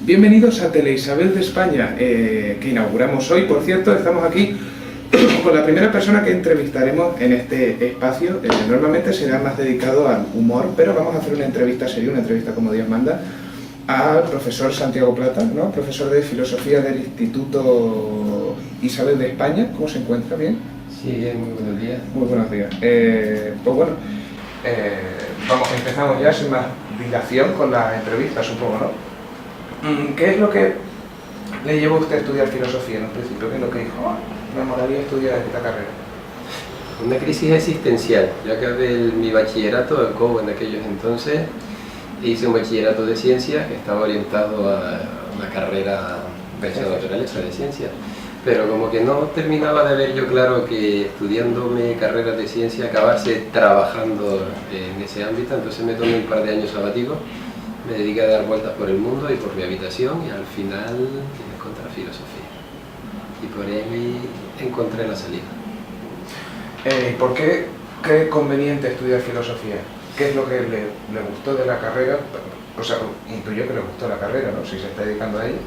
Bienvenidos a Tele Isabel de España, que inauguramos hoy. Por cierto, estamos aquí con la primera persona que entrevistaremos en este espacio. Normalmente será más dedicado al humor, pero vamos a hacer una entrevista seria, una entrevista como Dios manda, al profesor Santiago Plata, ¿no? Profesor de Filosofía del Instituto Isabel de España. ¿Cómo se encuentra? ¿Bien? Sí, bien, muy buenos días. Muy buenos días. Pues bueno, empezamos ya sin más dilación con la entrevista, supongo, ¿no? ¿Qué es lo que le llevó a usted a estudiar filosofía en un principio? ¿Qué es lo que dijo? Me molaría estudiar esta carrera. Una crisis existencial. Yo acabé mi bachillerato, el COU en aquellos entonces, hice un bachillerato de ciencias que estaba orientado a una carrera de naturaleza de ciencias, pero como que no terminaba de ver yo claro que estudiando mi carrera de ciencia acabase trabajando en ese ámbito, entonces me tomé un par de años sabáticos. Me dediqué a dar vueltas por el mundo y por mi habitación y al final encontré la filosofía. Y por ahí encontré la salida. ¿Por qué cree conveniente estudiar filosofía? ¿Qué es lo que le gustó de la carrera? O sea, intuyo que le gustó la carrera, ¿no? Si se está dedicando a ella.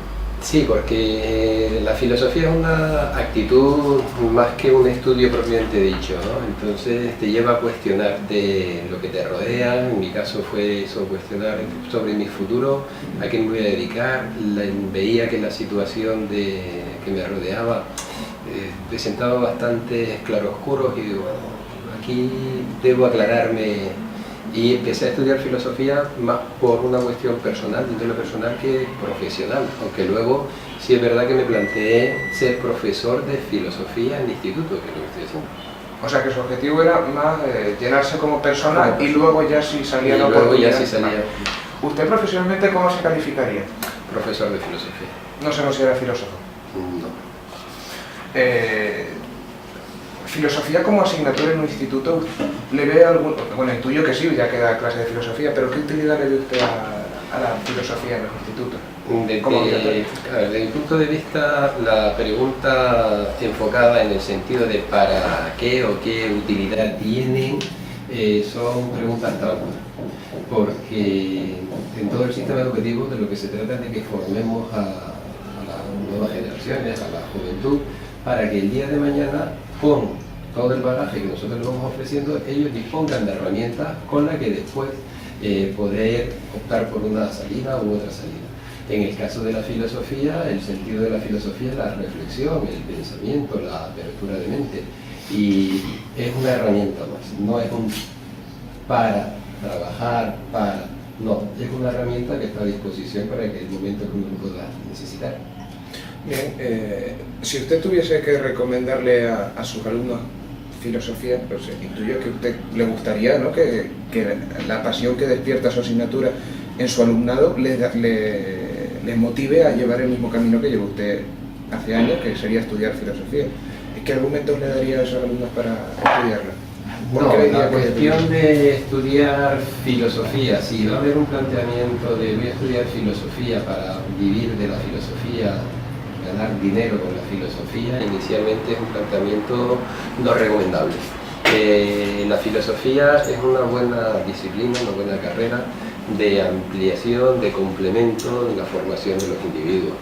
Sí, porque la filosofía es una actitud más que un estudio propiamente dicho, ¿no? Entonces te lleva a cuestionarte lo que te rodea. En mi caso fue eso, cuestionar sobre mi futuro, a qué me voy a dedicar. Veía que la situación que me rodeaba presentaba bastantes claroscuros y digo, bueno, aquí debo aclararme. Y empecé a estudiar filosofía más por una cuestión personal, de lo personal que profesional, aunque luego sí es verdad que me planteé ser profesor de filosofía en el instituto, que es lo que estoy haciendo. O sea que su objetivo era más llenarse como persona y luego ya si salía la oportunidad. Ya sí salía. ¿Usted profesionalmente cómo se calificaría? Profesor de filosofía. ¿No se considera filósofo? No. ¿Filosofía como asignatura en un instituto le ve algún...? Bueno, intuyo que sí, ya que da clase de filosofía, pero ¿qué utilidad le ve usted a la filosofía en el instituto? Desde mi punto de vista, la pregunta enfocada en el sentido de para qué o qué utilidad tienen son preguntas tabú, porque en todo el sistema educativo de lo que se trata es de que formemos a las nuevas generaciones, a la juventud, para que el día de mañana, con todo el bagaje que nosotros les vamos ofreciendo, ellos dispongan de herramientas con las que después poder optar por una salida u otra salida. En el caso de la filosofía, el sentido de la filosofía es la reflexión, el pensamiento, la apertura de mente. Y es una herramienta más, no es un para trabajar, no, es una herramienta que está a disposición para que el momento que uno lo pueda necesitar. Bien, si usted tuviese que recomendarle a sus alumnos filosofía, pues intuyo que a usted le gustaría, ¿no? que la pasión que despierta su asignatura en su alumnado les motive a llevar el mismo camino que llevó usted hace años, que sería estudiar filosofía. ¿Qué argumentos le daría a esos alumnos para estudiarla? No, la cuestión de estudiar filosofía, si va a haber un planteamiento de voy a estudiar filosofía para vivir de la filosofía, ganar dinero con la filosofía, inicialmente es un planteamiento no recomendable. La filosofía es una buena disciplina, una buena carrera de ampliación, de complemento en la formación de los individuos.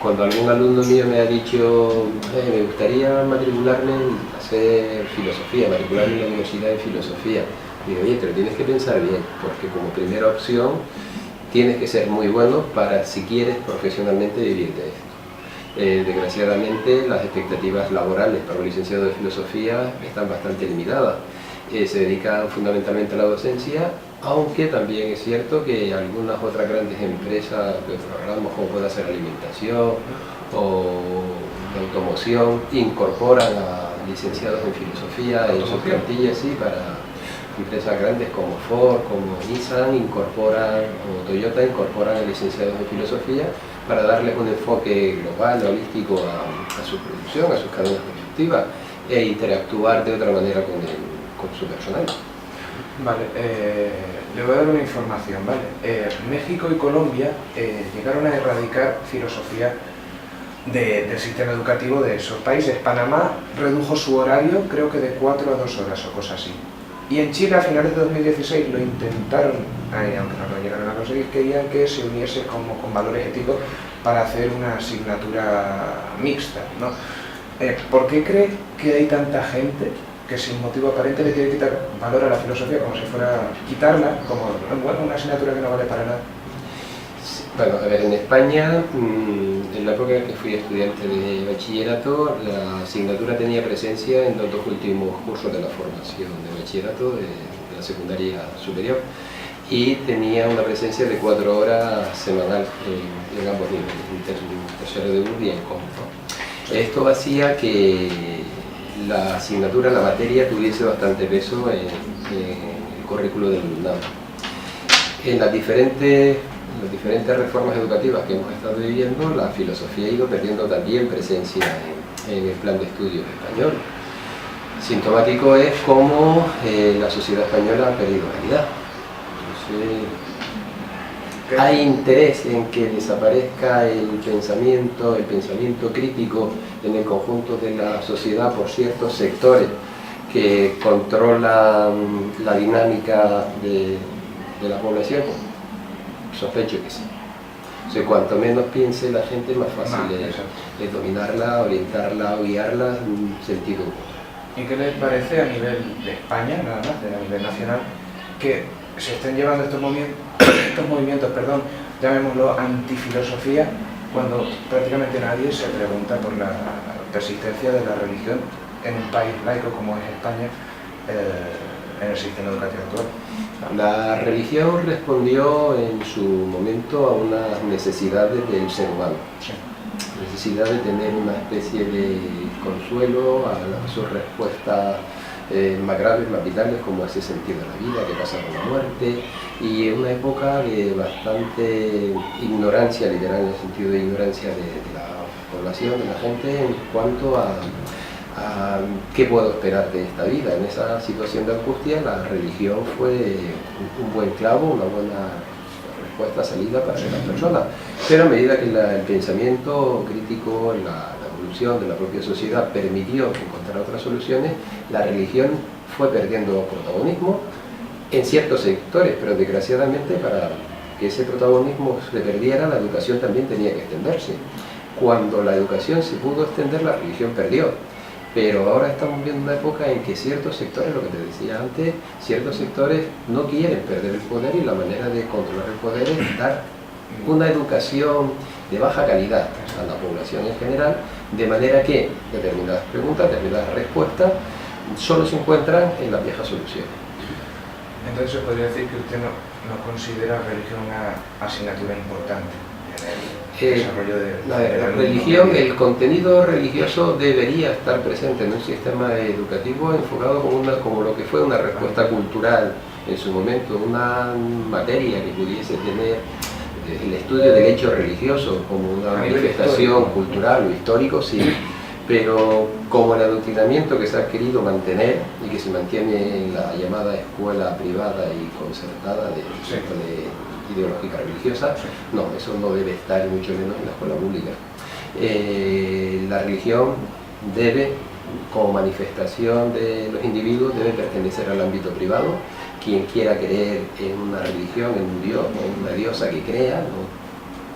Cuando algún alumno mío me ha dicho me gustaría matricularme en hacer filosofía, matricularme en la universidad de filosofía, digo, oye, pero tienes que pensar bien, porque como primera opción tienes que ser muy bueno para, si quieres profesionalmente, vivir de esto. Desgraciadamente, las expectativas laborales para un licenciado de filosofía están bastante limitadas. Se dedican fundamentalmente a la docencia, aunque también es cierto que algunas otras grandes empresas de otros ramos, como puede ser alimentación o de automoción, incorporan a licenciados en filosofía en sus plantillas, sí, para empresas grandes como Ford, como Nissan, o Toyota incorporan a licenciados en filosofía para darles un enfoque global, holístico a su producción, a sus cadenas productivas e interactuar de otra manera con su personal. Vale, le voy a dar una información, ¿vale? México y Colombia llegaron a erradicar filosofía del sistema educativo de esos países. Panamá redujo su horario, creo que de 4 a 2 horas o cosas así. Y en Chile a finales de 2016 lo intentaron, aunque no lo llegaron a conseguir, querían que se uniese como con valores éticos para hacer una asignatura mixta, ¿no? ¿Por qué cree que hay tanta gente que sin motivo aparente le quiere quitar valor a la filosofía, como si fuera quitarla, como bueno, una asignatura que no vale para nada? Bueno, a ver, en España, en la época en que fui estudiante de bachillerato, la asignatura tenía presencia en los 2 últimos cursos de la formación de bachillerato de la secundaria superior, y tenía una presencia de 4 horas semanal en ambos niveles, en tercero de URB y en COM. Esto hacía que la asignatura, la materia, tuviese bastante peso en el currículo del alumnado. En las diferentes reformas educativas que hemos estado viviendo, la filosofía ha ido perdiendo también presencia en el plan de estudios español. Sintomático es cómo la sociedad española ha perdido calidad. Hay interés en que desaparezca el pensamiento crítico en el conjunto de la sociedad por ciertos sectores que controlan la dinámica de la población. Sospecho que sí. O sea, cuanto menos piense la gente, más fácil es dominarla, orientarla o guiarla en un sentido. ¿Y qué les parece a nivel de España, nada más, a nivel nacional, que se estén llevando estos movimientos, llamémoslo antifilosofía, cuando prácticamente nadie se pregunta por la persistencia de la religión en un país laico como es España, en el sistema educativo actual? La religión respondió en su momento a unas necesidades del ser humano. Sí. Necesidad de tener una especie de consuelo a sus respuestas más graves, más vitales, como ese sentido de la vida, que pasa con la muerte, y en una época de bastante ignorancia, literal, en el sentido de ignorancia de la población, de la gente, en cuanto a qué puedo esperar de esta vida. En esa situación de angustia, la religión fue un buen clavo, una buena respuesta, salida para esas personas. Pero a medida que el pensamiento crítico, la evolución de la propia sociedad permitió encontrar otras soluciones, la religión fue perdiendo protagonismo en ciertos sectores, pero desgraciadamente para que ese protagonismo se perdiera, la educación también tenía que extenderse. Cuando la educación se pudo extender, la religión perdió. Pero ahora estamos viendo una época en que ciertos sectores, lo que te decía antes, ciertos sectores no quieren perder el poder, y la manera de controlar el poder es dar una educación de baja calidad a la población en general, de manera que determinadas preguntas, determinadas respuestas solo se encuentran en las viejas soluciones. Entonces se podría decir que usted no considera religión una asignatura importante en el desarrollo de la religión. El contenido religioso debería estar presente en un sistema educativo enfocado como lo que fue una respuesta cultural en su momento, una materia que pudiese tener el estudio del hecho religioso como una manifestación cultural o histórico, sí, pero como el adoctrinamiento que se ha querido mantener y que se mantiene en la llamada escuela privada y concertada de ideológica religiosa, no, eso no debe estar, mucho menos en la escuela pública. La religión debe, como manifestación de los individuos, debe pertenecer al ámbito privado. Quien quiera creer en una religión, en un dios, en una diosa que crea, no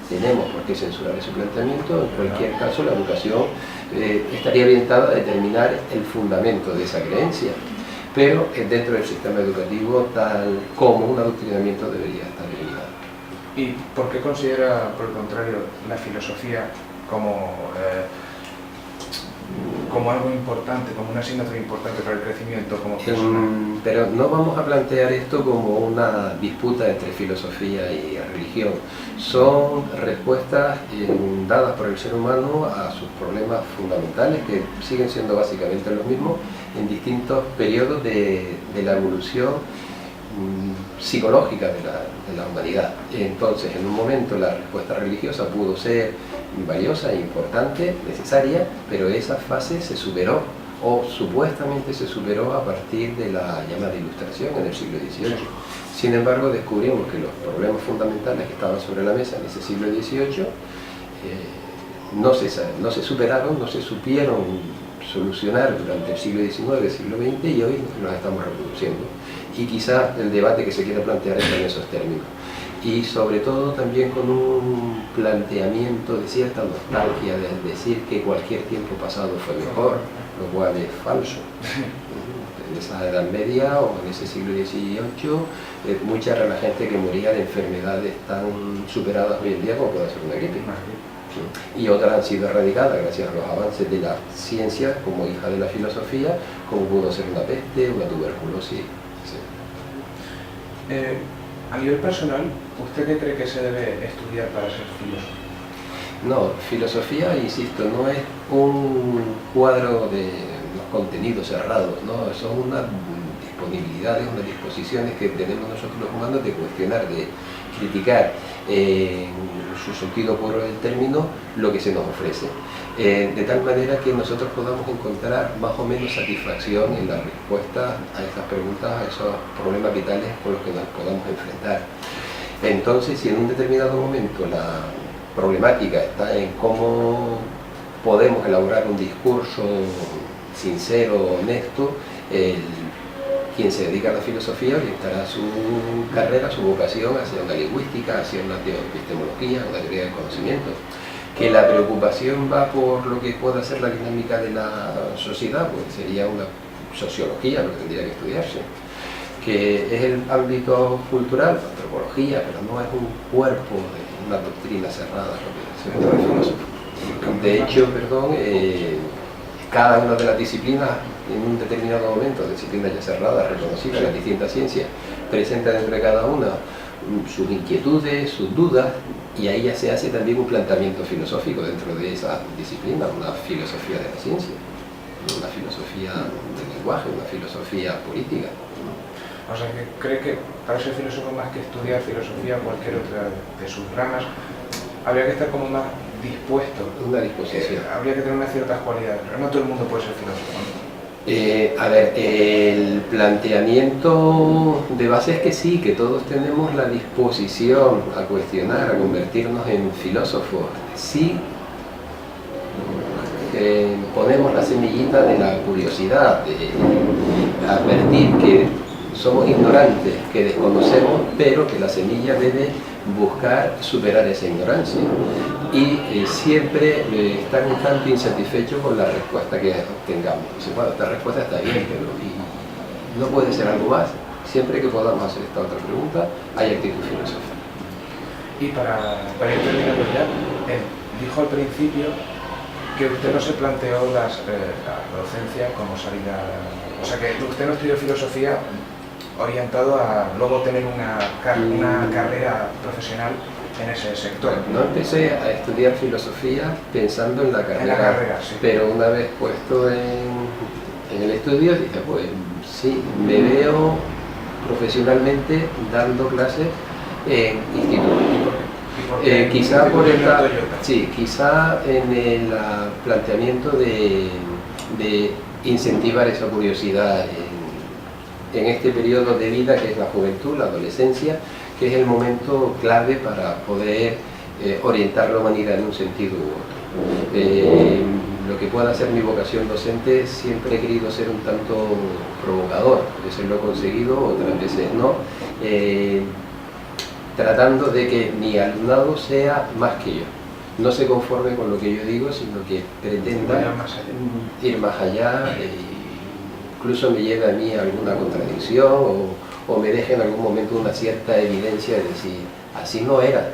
tenemos por qué censurar ese planteamiento. En cualquier caso, la educación estaría orientada a determinar el fundamento de esa creencia, pero dentro del sistema educativo, tal como un adoctrinamiento, debería estar eliminado. ¿Y por qué considera, por el contrario, la filosofía como algo importante, como una asignatura importante para el crecimiento como persona? Pero no vamos a plantear esto como una disputa entre filosofía y religión. Son respuestas dadas por el ser humano a sus problemas fundamentales, que siguen siendo básicamente los mismos en distintos periodos de la evolución psicológica de la humanidad. Entonces, en un momento la respuesta religiosa pudo ser valiosa, importante, necesaria, pero esa fase se superó, o supuestamente se superó, a partir de la llamada Ilustración en el siglo XVIII. Sin embargo, descubrimos que los problemas fundamentales que estaban sobre la mesa en ese siglo XVIII no se superaron, no se supieron solucionar durante el siglo XIX, siglo XX, y hoy nos estamos reproduciendo. Y quizás el debate que se quiere plantear está en esos términos. Y sobre todo también con un planteamiento de cierta nostalgia, de decir que cualquier tiempo pasado fue mejor, lo cual es falso. En esa Edad Media o en ese siglo XVIII, mucha era la gente que moría de enfermedades tan superadas hoy en día como puede ser una gripe. Y otras han sido erradicadas gracias a los avances de la ciencia como hija de la filosofía, como pudo ser una peste, una tuberculosis, etc. A nivel personal, ¿usted qué cree que se debe estudiar para ser filósofo? No, filosofía, insisto, no es un cuadro de los contenidos cerrados, ¿no? Son unas disponibilidades, unas disposiciones que tenemos nosotros los humanos de cuestionar, de criticar en su sentido puro del término lo que se nos ofrece, de tal manera que nosotros podamos encontrar más o menos satisfacción en la respuesta a estas preguntas, a esos problemas vitales con los que nos podamos enfrentar. Entonces, si en un determinado momento la problemática está en cómo podemos elaborar un discurso sincero, honesto, quien se dedica a la filosofía orientará su carrera, su vocación hacia una lingüística, hacia una epistemología, una teoría del conocimiento. Que la preocupación va por lo que pueda ser la dinámica de la sociedad, pues sería una sociología lo que tendría que estudiarse. Que es el ámbito cultural, antropología, pero no es un cuerpo de una doctrina cerrada, lo que se puede filósofo. De hecho, cada una de las disciplinas en un determinado momento, disciplinas ya cerradas, reconocidas, las distintas ciencias, presentan entre cada una sus inquietudes, sus dudas, y ahí ya se hace también un planteamiento filosófico dentro de esa disciplina, una filosofía de la ciencia, una filosofía del lenguaje, una filosofía política. O sea, que cree que para ser filósofo, más que estudiar filosofía o cualquier otra de sus ramas, habría que estar como más dispuesto. Una disposición. Habría que tener unas ciertas cualidades, pero no todo el mundo puede ser filósofo, ¿no? El planteamiento de base es que sí, que todos tenemos la disposición a cuestionar, a convertirnos en filósofos. Sí, ponemos la semillita de la curiosidad, de advertir que somos ignorantes, que desconocemos, pero que la semilla debe buscar superar esa ignorancia y siempre estar un tanto insatisfecho con la respuesta que obtengamos. Dice, bueno, esta respuesta está bien, pero no puede ser algo más. Siempre que podamos hacer esta otra pregunta, hay actitud filosófica. Y para ir terminando ya, dijo al principio que usted no se planteó la docencia como salida, o sea que usted no estudió filosofía orientado a luego tener una carrera profesional en ese sector. No empecé a estudiar filosofía pensando en la carrera, sí. Pero una vez puesto en el estudio dije, pues sí, me veo profesionalmente dando clases en institutos. Quizá por quizá en el planteamiento de incentivar esa curiosidad en este periodo de vida que es la juventud, la adolescencia, que es el momento clave para poder orientar la humanidad en un sentido u otro. Lo que pueda ser mi vocación docente, siempre he querido ser un tanto provocador, a veces lo he conseguido, otras veces no, tratando de que mi alumnado sea más que yo. No se conforme con lo que yo digo, sino que pretenda ir más allá, incluso me lleve a mí alguna contradicción o me deje en algún momento una cierta evidencia de decir, así no era.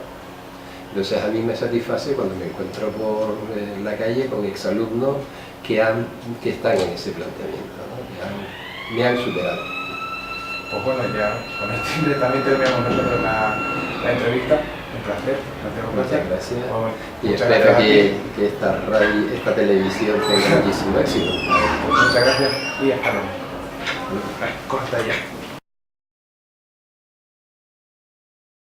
Entonces a mí me satisface cuando me encuentro por la calle con exalumnos que están en ese planteamiento, ¿no? Me han superado. Pues bueno, ya con esto también terminamos nosotros la entrevista. Un placer. Muchas gracias. Bueno, y espero que esta televisión tenga muchísimo éxito. Pues muchas gracias y hasta luego. Corta ya.